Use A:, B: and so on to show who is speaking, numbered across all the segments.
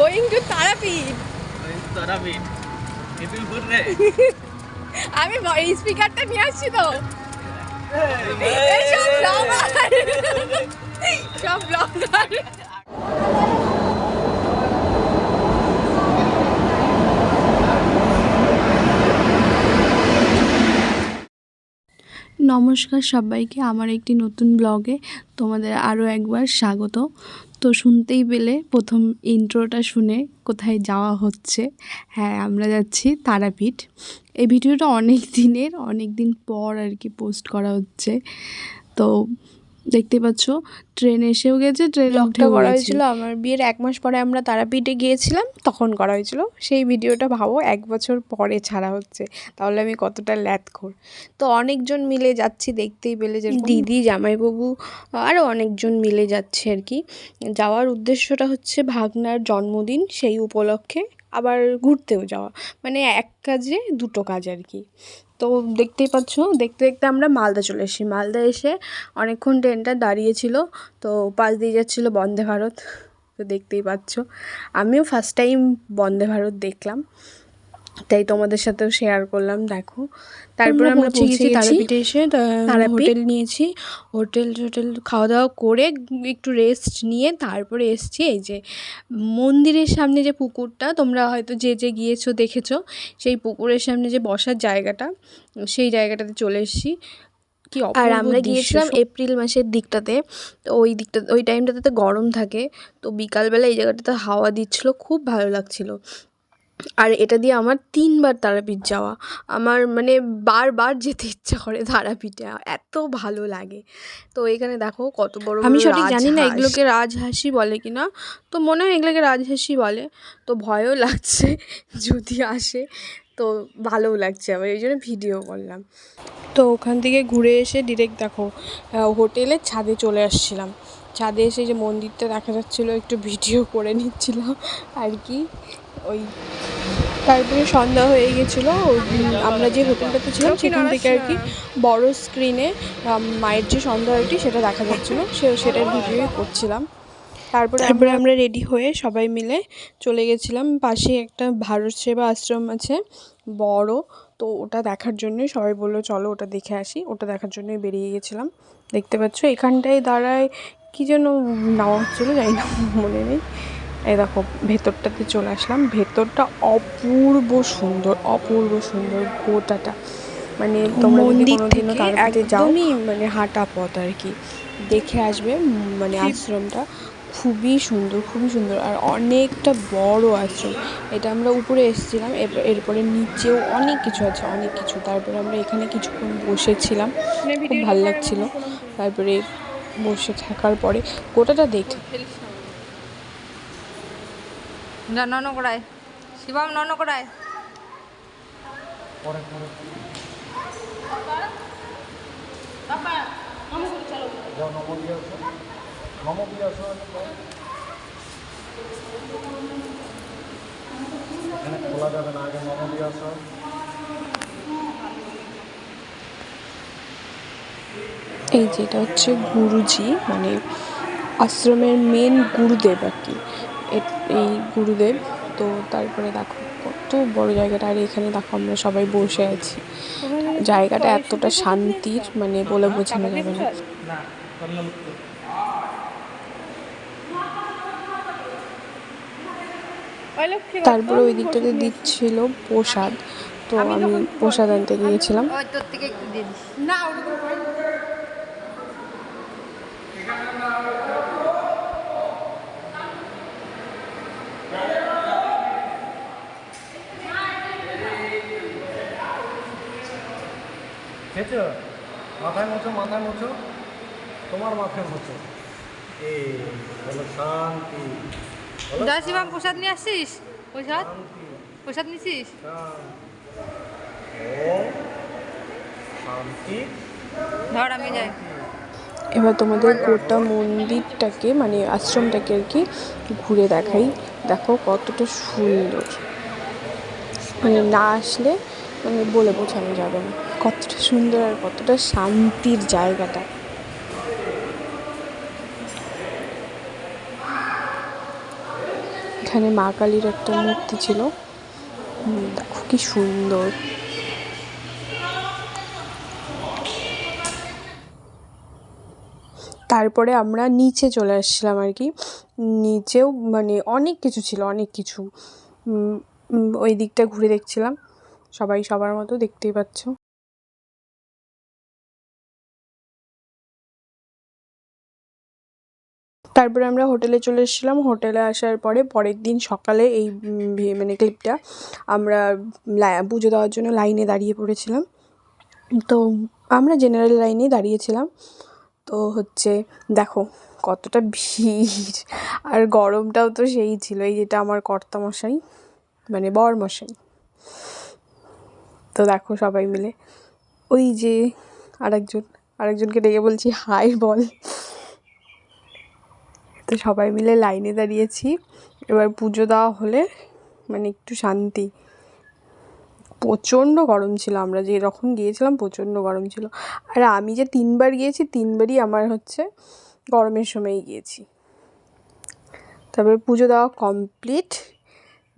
A: Going to Tarapith. আমি স্পিকারটা নিয়ে আসছি তো। সব ব্লগার নমস্কার সবাইকে আমার একটি নতুন ব্লগে তোমাদের আরও একবার স্বাগত। তো শুনতেই পেলে প্রথম ইন্ট্রোটা শুনে কোথায় যাওয়া হচ্ছে। হ্যাঁ, আমরা যাচ্ছি তারাপীঠ। এই ভিডিওটা অনেক দিন পর আর কি পোস্ট করা হচ্ছে। তো দেখতে পাচ্ছ ট্রেন এসেও গেছে, ট্রেন উঠেও করা হয়েছিল। আমার বিয়ের 1 মাস পরে আমরা তারাপীঠে গিয়েছিলাম, তখন করা হয়েছিল সেই ভিডিওটা। ভাবো 1 বছর পরে ছাড়া হচ্ছে, তাহলে আমি কতটা ল্যাথখোর। তো অনেকজন মিলে যাচ্ছি, দেখতেই পেলে যে দিদি, জামাইবাবু আরও অনেকজন মিলে যাচ্ছে আর কি। যাওয়ার উদ্দেশ্যটা হচ্ছে ভাগনার জন্মদিন, সেই উপলক্ষে আবার ঘুরতেও যাওয়া, মানে এক কাজে দুটো কাজ আর কি। তো দেখতেই পাচ্ছ, দেখতে দেখতে আমরা মালদা চলে এসেছি। মালদা এসে অনেকক্ষণ ট্রেনটা দাঁড়িয়েছিল, তো পাশ দিয়ে যাচ্ছিলো বন্দে ভারত। তো দেখতেই পাচ্ছ, আমিও ফার্স্ট টাইম বন্দে ভারত দেখলাম, তাই তোমাদের সাথেও শেয়ার করলাম। দেখো, তারপরে আমরা পৌঁছে গেছি তারাপীঠে। এসে হোটেল নিয়েছি, হোটেল খাওয়া দাওয়া করে একটু রেস্ট নিয়ে তারপরে এসছি এই যে মন্দিরের সামনে যে পুকুরটা, তোমরা হয়তো যে গিয়েছো দেখেছো, সেই পুকুরের সামনে যে বসার জায়গাটা, সেই জায়গাটাতে চলে এসেছি। কি আর আমরা গিয়েছিলাম এপ্রিল মাসের দিকটাতে, তো ওই টাইমটাতে গরম থাকে। তো বিকালবেলা এই জায়গাটাতে হাওয়া দিচ্ছিলো, খুব ভালো লাগছিলো। আর এটা দিয়ে আমার 3বার তারাপীঠ যাওয়া, আমার মানে বারবার যেতে ইচ্ছা করে তারাপীঠে, এত ভালো লাগে। তো এখানে দেখো কত বড়, আমি সঠিক জানি না এগুলোকে রাজহাঁসই বলে কিনা, তো মনে হয় এগুলোকে রাজহাঁসই বলে। তো ভয়ও লাগছে যদি আসে, তো ভালোও লাগছে আবার, এই জন্য ভিডিও করলাম। তো ওখান থেকে ঘুরে এসে ডিরেক্ট দেখো হোটেলের ছাদে চলে আসছিলাম। ছাদে এসে যে মন্দিরটা দেখা যাচ্ছিলো, একটু ভিডিও করে নিচ্ছিলাম আর কি। ওই তারপরে সন্ধ্যা হয়ে গেছিলো, আমরা যে হোটেলটাতে ছিলাম সেখান থেকে আর কি বড় স্ক্রিনে মায়ের যে সন্ধ্যা আরতি সেটা দেখা যাচ্ছিলো, সেটার ভিডিওই করছিলাম। তারপরে আমরা রেডি হয়ে সবাই মিলে চলে গেছিলাম। পাশে একটা ভারত সেবা আশ্রম আছে বড়, তো ওটা দেখার জন্যই সবাই বললো চলো ওটা দেখে আসি। ওটা দেখার জন্যই বেরিয়ে গেছিলাম। দেখতে পাচ্ছ এখানটায় দাঁড়ায় কী যেন নেওয়া হচ্ছিলো, জানি না, মনে নেই। এই দেখো ভেতরটাতে চলে আসলাম। ভেতরটা অপূর্ব সুন্দর গোটাটা, মানে তোমরা যদি কোনোদিনও তারাপীঠে যাও, মানে হাঁটা পথ আর কি, দেখে আসবে। মানে আশ্রমটা খুবই সুন্দর আর অনেকটা বড় আশ্রম। এটা আমরা উপরে এসেছিলাম, এরপরে নিচেও অনেক কিছু আছে, অনেক কিছু। তারপরে আমরা এখানে কিছুক্ষণ বসেছিলাম, খুব ভালো লাগছিল। তারপরে বসে থাকার পরে গোটাটা দেখে
B: নন করায় শিবম, নন করায়
C: এখানে খোলা যাবে না, আগে নম দিয়ে আসো।
A: এই যে এটা হচ্ছে গুরুজি, মানে আশ্রমের মেন গুরুদেব আর কি, এই গুরুদেব। তো তারপরে দেখো কত বড় জায়গাটা, আর এখানে দেখো আমরা সবাই বসে আছি। জায়গাটা এতটা শান্তির, মানে বলে বোঝানো যাবে না। তারপরে ওই দিকটাতে দিচ্ছিল প্রসাদ, তো আমি প্রসাদ আনতে গিয়েছিলাম।
C: খেয়েছো? মাথায় মোছো, তোমার মাথায় মোছো। এই বলো শান্তি।
B: জয় শিবম, প্রসাদ নিয়ে আসছিস? প্রসাদ নিছিস?
C: শান্তি।
B: ধর আমি যাই।
A: এবার তোমাদের গোটা মন্দিরটাকে, মানে আশ্রমটাকে আর কি ঘুরে দেখাই। দেখো কতটা সুন্দর, মানে না আসলে মানে বলে বোঝানো যাবে না কতটা সুন্দর আর কতটা শান্তির জায়গাটা। এখানে মা কালীর একটা মূর্তি ছিল, দেখো কি সুন্দর। তারপরে আমরা নিচে চলে আসছিলাম আর কি। নিচেও মানে অনেক কিছু ছিল, অনেক কিছু। ওই দিকটা ঘুরে দেখছিলাম, সবাই সবার মতো, দেখতেই পাচ্ছ। তারপরে আমরা হোটেলে চলে এসেছিলাম। হোটেলে আসার পরে পরের দিন সকালে এই মানে ক্লিপটা আমরা পুজো দেওয়ার জন্য লাইনে দাঁড়িয়ে পড়েছিলাম। তো আমরা জেনারেল লাইনেই দাঁড়িয়েছিলাম। তো হচ্ছে দেখো কতটা ভিড়, আর গরমটাও তো সেই ছিল। এই যেটা আমার কর্তামশাই, মানে বরমশাই। তো দেখো সবাই মিলে, ওই যে আরেকজনকে ডেকে বলছি হাই বল। তো সবাই মিলে লাইনে দাঁড়িয়েছি। এবার পুজো দেওয়া হলে মানে একটু শান্তি। প্রচণ্ড গরম ছিল, আমরা যেরকম গিয়েছিলাম প্রচণ্ড গরম ছিল। আর আমি যে 3বার গিয়েছি, 3বারই আমার হচ্ছে গরমের সময়ই গিয়েছি। তারপরে পুজো দেওয়া কমপ্লিট,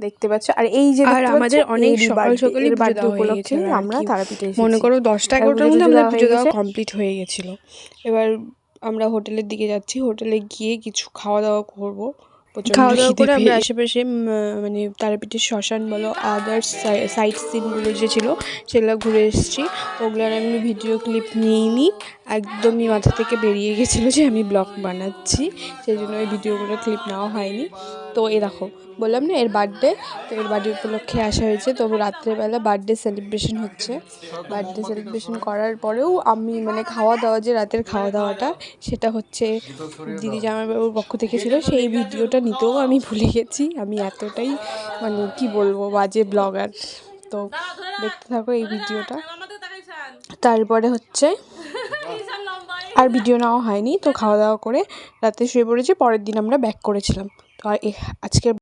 A: দেখতে পাচ্ছ। আর এই যে
B: আর আমাদের অনেক সকাল সকালই পুজো দেওয়া হয়ে গেছিল আর
A: আমরা
B: কি।
A: তারাপীঠে
B: মনে
A: এসেছি।
B: করো 10টা-11টার মধ্যে আমাদের পুজো দেওয়া কমপ্লিট হয়ে গেছিলো। এবার আমরা হোটেলের দিকে যাচ্ছি, হোটেলে গিয়ে কিছু খাওয়া দাওয়া করবো। খাওয়া দাওয়া করে আমরা আশেপাশে মানে তারাপীঠের শ্মশান বলো, আদার্স সাইট সিনগুলো যে ছিল সেগুলো ঘুরে এসেছি। ওগুলোর আমি ভিডিও ক্লিপ নিইনি, একদমই মাথা থেকে বেরিয়ে গেছিলো যে আমি ব্লগ বানাচ্ছি, সেই জন্য ওই ভিডিওগুলো ক্লিপ নেওয়া হয়নি। তো এই দেখো বললাম না এর বার্থডে, তো এর বার্থডে উপলক্ষে আসা হয়েছে। তো রাত্রেবেলা বার্থডে সেলিব্রেশন হচ্ছে। বার্থডে সেলিব্রেশন করার পরেও আমি মানে খাওয়া দাওয়া, যে রাতের খাওয়া দাওয়াটা, সেটা হচ্ছে দিদি জামাইবাবুর পক্ষ থেকে ছিল। সেই ভিডিওটা নিতেও আমি ভুলে গেছি। আমি এতটাই মানে কি বলবো বাজে ব্লগার। তো দেখতে থাকো এই ভিডিওটা। তারপরে হচ্ছে আর ভিডিও নেওয়া হয়নি। তো খাওয়া দাওয়া করে রাতে শুয়ে পড়েছি। পরের দিন আমরা ব্যাক করেছিলাম। তো আজকের